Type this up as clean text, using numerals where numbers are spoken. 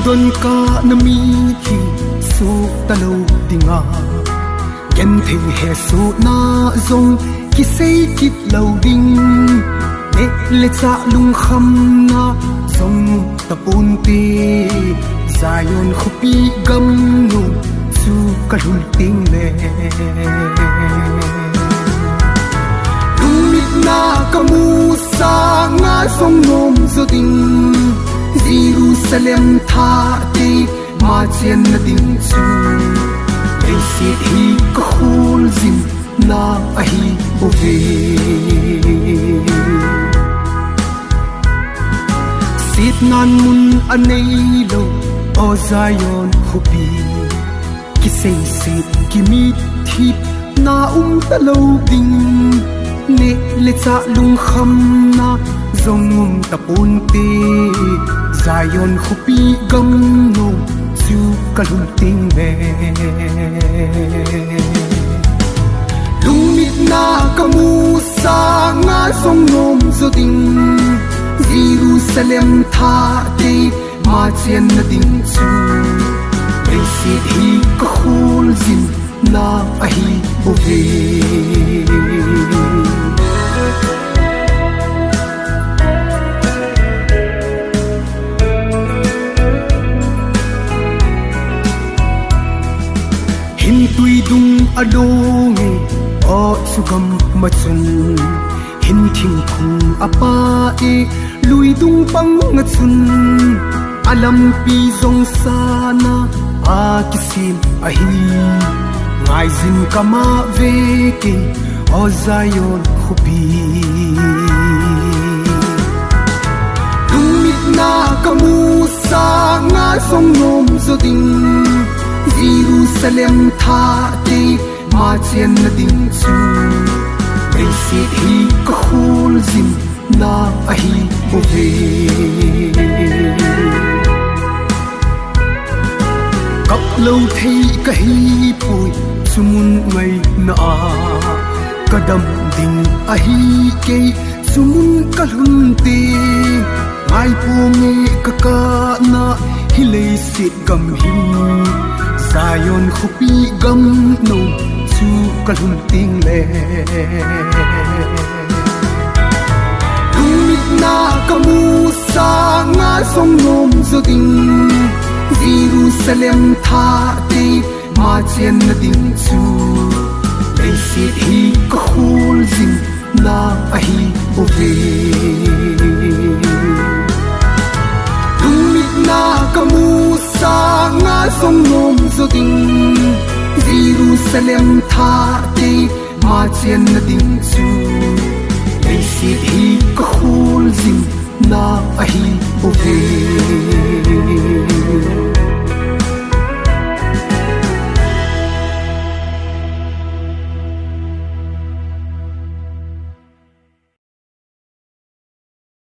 don ka na mi thi su ta lo dinga gen thei he su na zong ki sei kit lo ding le cha lung kham na zong ta pun ti zayon khupi gam nu su ka lul ting le lung mit na kamu sa nga song nom zo ding Jerusalem tha ti ma chen na ding chu ei si hi ka khul zin na a hi o ve sit nan mun anei lo o Zion khupi ki sei sit ki mi thip na ta lo ding ne le cha lung kham na zong ta pun te Zion khupi gam no chu kalum ting ve lung mit na kamu sa nga song nom zo ding Jerusalem tha te ma chen na ding chu ei si hi ka khul zin na a hi o ve hin tui dung adonge o sugam machun hin thing khung apa e lui dung pang ngachun alam pi zong sana a kisim a hi ngai zin kama ve ke o Zion khupi dung mit na kamu sa nga song nom zo ding Jerusalem tha te ma chen na ding chu ei si hi ka khul zin na a hi o ve kap lo thei ka hi pui sumun ngai na a kadam ding a hi ke sumun ka hun te ai pu me ka ka na hilei sit gam hi Zion khupi gam no chu kalhum ting le lung mit na kamu sa nga song nom zo ding Jerusalem tha te ma chen na ding chu ei si hi ka khul zin na a hi o ve lung mit na kamu sa nga song nom zo ding Jerusalem tha te ma chen na ding chu ei si hi ka khul zin na a hi o ve